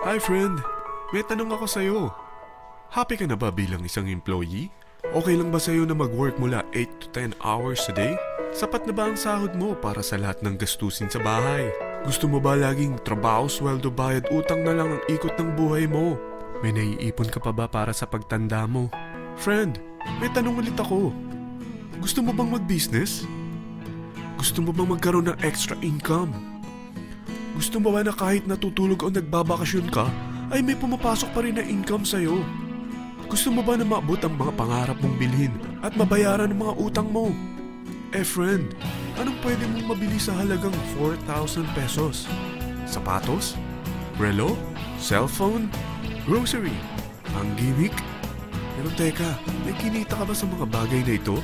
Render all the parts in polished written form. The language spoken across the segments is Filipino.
Hi friend, may tanong ako sa'yo. Happy ka na ba bilang isang employee? Okay lang ba sa'yo na mag-work mula 8 to 10 hours a day? Sapat na ba ang sahod mo para sa lahat ng gastusin sa bahay? Gusto mo ba laging trabaho, sweldo, bayad, utang na lang ang ikot ng buhay mo? May naiipon ka pa ba para sa pagtanda mo? Friend, may tanong ulit ako. Gusto mo bang mag-business? Gusto mo bang magkaroon ng extra income? Gusto mo ba na kahit natutulog o nagbabakasyon ka, ay may pumapasok pa rin na income sa'yo? Gusto mo ba na maabot ang mga pangarap mong bilhin at mabayaran ang mga utang mo? Friend, anong pwede mong mabili sa halagang 4,000 pesos? Sapatos? Relo? Cellphone? Grocery? Ang gimmick? Pero teka, may kinita ka ba sa mga bagay na ito?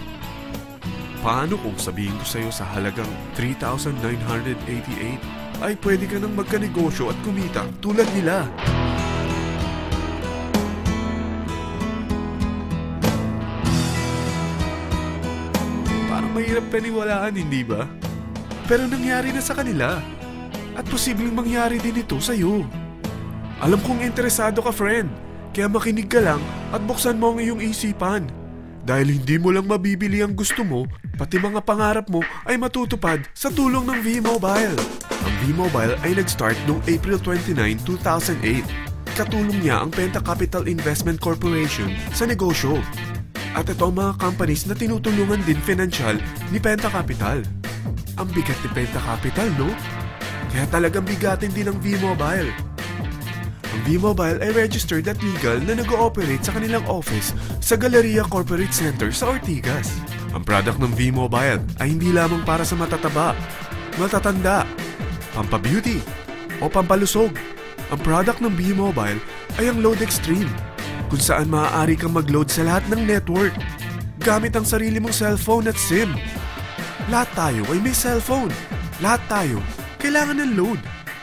Paano kung sabihin ko sa'yo sa halagang 3,988 ay pwede ka nang magkanegosyo at kumita tulad nila? Parang mahirap paniwalaan, hindi ba? Pero nangyari na sa kanila. At posibleng mangyari din ito sa'yo. Alam kong interesado ka, friend. Kaya makinig ka lang at buksan mo ang iyong isipan. Dahil hindi mo lang mabibili ang gusto mo, pati mga pangarap mo ay matutupad sa tulong ng V-Mobile. Ang V-Mobile ay nag-start noong April 29, 2008. Katulong niya ang Penta Capital Investment Corporation sa negosyo. At ito ang mga companies na tinutulungan din financial ni Penta Capital. Ang bigat ni Penta Capital, no? Kaya talagang bigatin din ang V-Mobile. Ang V-Mobile ay registered at legal na nag-ooperate sa kanilang office sa Galleria Corporate Center sa Ortigas. Ang product ng V-Mobile ay hindi lamang para sa matataba, matatanda, pampabeauty, o pampalusog. Ang product ng V-Mobile ay ang Load Extreme, kung saan maaari kang mag-load sa lahat ng network gamit ang sarili mong cellphone at SIM. Lahat tayo ay may cellphone. Lahat tayo kailangan ng load.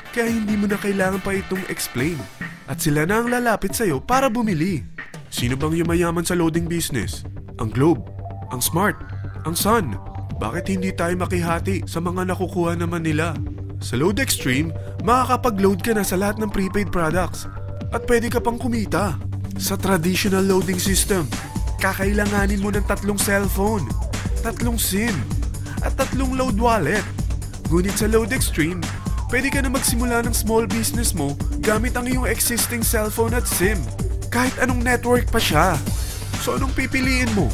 Kaya hindi mo na kailangan pa itong explain. At sila na ang lalapit sa'yo para bumili. Sino bang yumayaman sa loading business? Ang Globe, ang Smart, ang Sun. Bakit hindi tayo makihati sa mga nakukuha naman nila? Sa Load Extreme, makakapag-load ka na sa lahat ng prepaid products. At pwede ka pang kumita. Sa traditional loading system, kakailanganin mo ng 3 cellphone, 3 SIM, at 3 load wallet. Ngunit sa Load Extreme, pwede ka na magsimula ng small business mo gamit ang iyong existing cellphone at SIM. Kahit anong network pa siya. So anong pipiliin mo?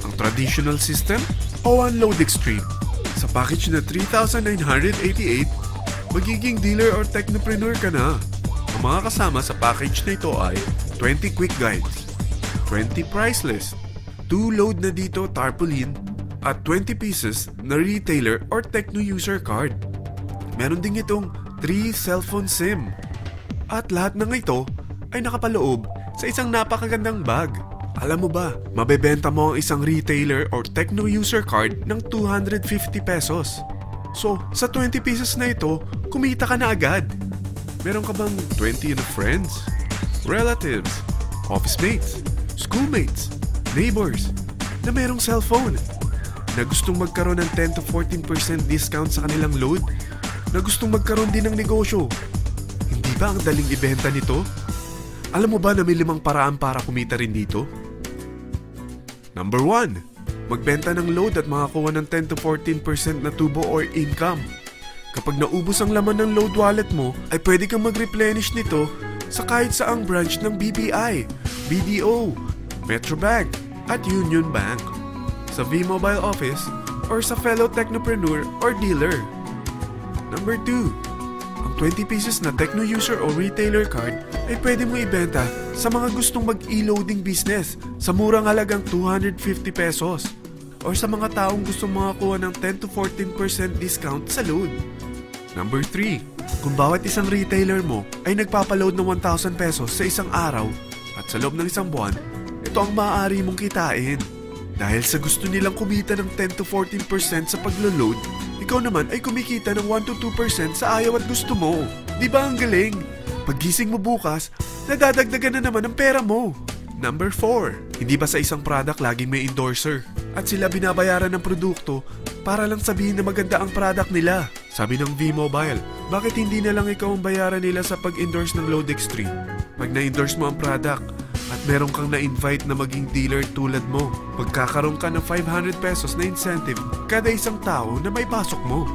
Ang traditional system o ang Load Extreme? Sa package na 3,988, magiging dealer or technopreneur ka na. Ang mga kasama sa package na ito ay 20 quick guides, 20 price list, 2 load na dito tarpaulin, at 20 pieces na retailer or techno user card. Meron din itong 3 cellphone SIM. At lahat ng ito ay nakapaloob sa isang napakagandang bag. Alam mo ba, mabebenta mo ang isang retailer or techno user card ng 250 pesos. So, sa 20 pieces na ito, kumita ka na agad. Meron ka bang 20 na friends, relatives, office mates, schoolmates, neighbors na merong cellphone, na gustong magkaroon ng 10 to 14% discount sa kanilang load, na gustong magkaroon din ng negosyo? Hindi ba ang daling ibenta nito? Alam mo ba na may 5 paraan para kumita rin dito? Number 1, magbenta ng load at makakuha ng 10 to 14% na tubo or income. Kapag naubos ang laman ng load wallet mo, ay pwede kang mag-replenish nito sa kahit saang branch ng BPI, BDO, Metrobank, at Union Bank, sa V-Mobile office, or sa fellow technopreneur or dealer. Number 2, ang 20 pieces na techno user o retailer card ay pwede mo ibenta sa mga gustong mag-e-loading business sa murang halagang 250 pesos, or sa mga taong gustong makakuha ng 10 to 14% discount sa load. Number 3, kung bawat isang retailer mo ay nagpapaload ng 1,000 pesos sa isang araw at sa loob ng isang buwan, ito ang maaari mong kitain. Dahil sa gusto nilang kumita ng 10 to 14% sa paglo-load, ikaw naman ay kumikita ng 1 to 2% sa ayaw at gusto mo. Di ba ang galing? Paggising mo bukas, nadadagdagan na naman ang pera mo. Number 4, hindi ba sa isang product laging may endorser? At sila binabayaran ng produkto para lang sabihin na maganda ang product nila. Sabi ng V-Mobile, bakit hindi na lang ikaw ang bayaran nila sa pag-endorse ng Load Extreme? Pag na-endorse mo ang product at meron kang na-invite na maging dealer tulad mo, magkakaroon ka ng 500 pesos na incentive kada isang tao na may pasok mo.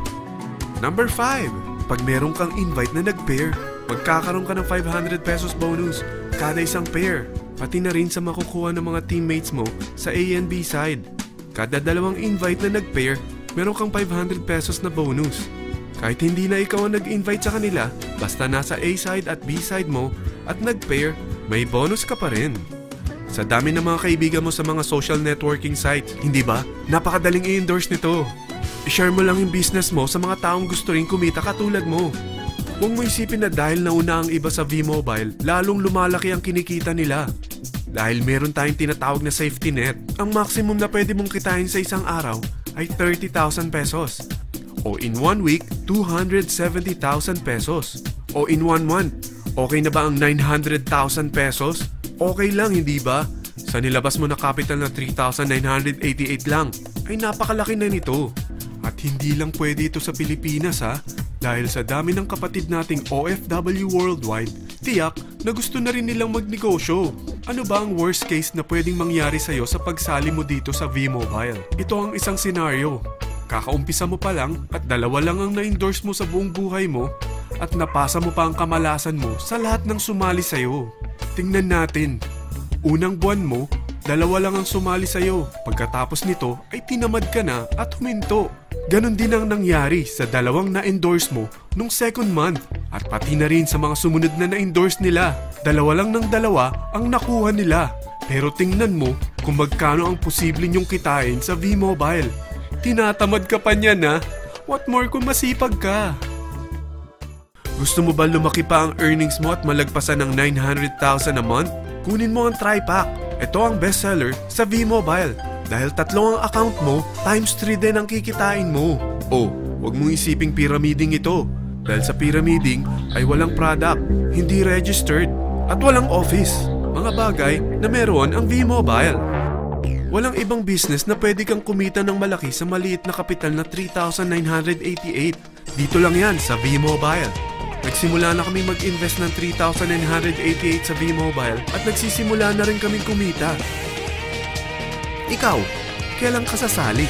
Number 5, pag meron kang invite na nag-pair, magkakaroon ka ng 500 pesos bonus kada isang pair, pati na rin sa makukuha ng mga teammates mo sa A and B side. Kada dalawang invite na nag-pair, meron kang 500 pesos na bonus. Kahit hindi na ikaw ang nag-invite sa kanila, basta nasa A side at B side mo at nag-pair, may bonus ka pa rin. Sa dami ng mga kaibigan mo sa mga social networking sites, hindi ba? Napakadaling i-endorse nito. I-share mo lang yung business mo sa mga taong gusto rin kumita katulad mo. Huwag mo isipin na dahil nauna ang iba sa V-Mobile, lalong lumalaki ang kinikita nila. Dahil meron tayong tinatawag na safety net, ang maximum na pwede mong kitain sa isang araw ay 30,000 pesos. O in 1 week, 270,000 pesos. O in 1 month, okay na ba ang 900,000 pesos? Okay lang, hindi ba? Sa nilabas mo na capital na 3,988 lang, ay napakalaki na nito. At hindi lang pwede ito sa Pilipinas ha, dahil sa dami ng kapatid nating OFW worldwide, tiyak na gusto na rin nilang magnegosyo. Ano ba ang worst case na pwedeng mangyari sa'yo sa pagsali mo dito sa V-Mobile? Ito ang isang senaryo. Kakaumpisa mo pa lang at 2 lang ang na-endorse mo sa buong buhay mo at napasa mo pa ang kamalasan mo sa lahat ng sumali sa'yo. Tingnan natin. Unang buwan mo, 2 lang ang sumali sa'yo. Pagkatapos nito ay tinamad ka na at huminto. Ganon din ang nangyari sa 2 na-endorse mo nung second month at pati na rin sa mga sumunod na na-endorse nila. 2 lang ng 2 ang nakuha nila. Pero tingnan mo kung magkano ang posible nyong kitain sa V-Mobile. Tinatamad ka pa niyan ha? What more kung masipag ka? Gusto mo ba lumaki pa ang earnings mo at malagpasan ng 900,000 a month? Kunin mo ang TriPack. Ito ang bestseller sa V-Mobile. Dahil 3 ang account mo, times 3 din ang kikitain mo. Oh, huwag mong isiping pyramiding ito. Dahil sa pyramiding ay walang product, hindi registered, at walang office. Mga bagay na meron ang V-Mobile. Walang ibang business na pwede kang kumita ng malaki sa maliit na kapital na 3,988. Dito lang yan sa V-Mobile. Nagsimula na kami mag-invest ng 3,988 sa V-Mobile at nagsisimula na rin kaming kumita. Ikaw, kailan ka sasali?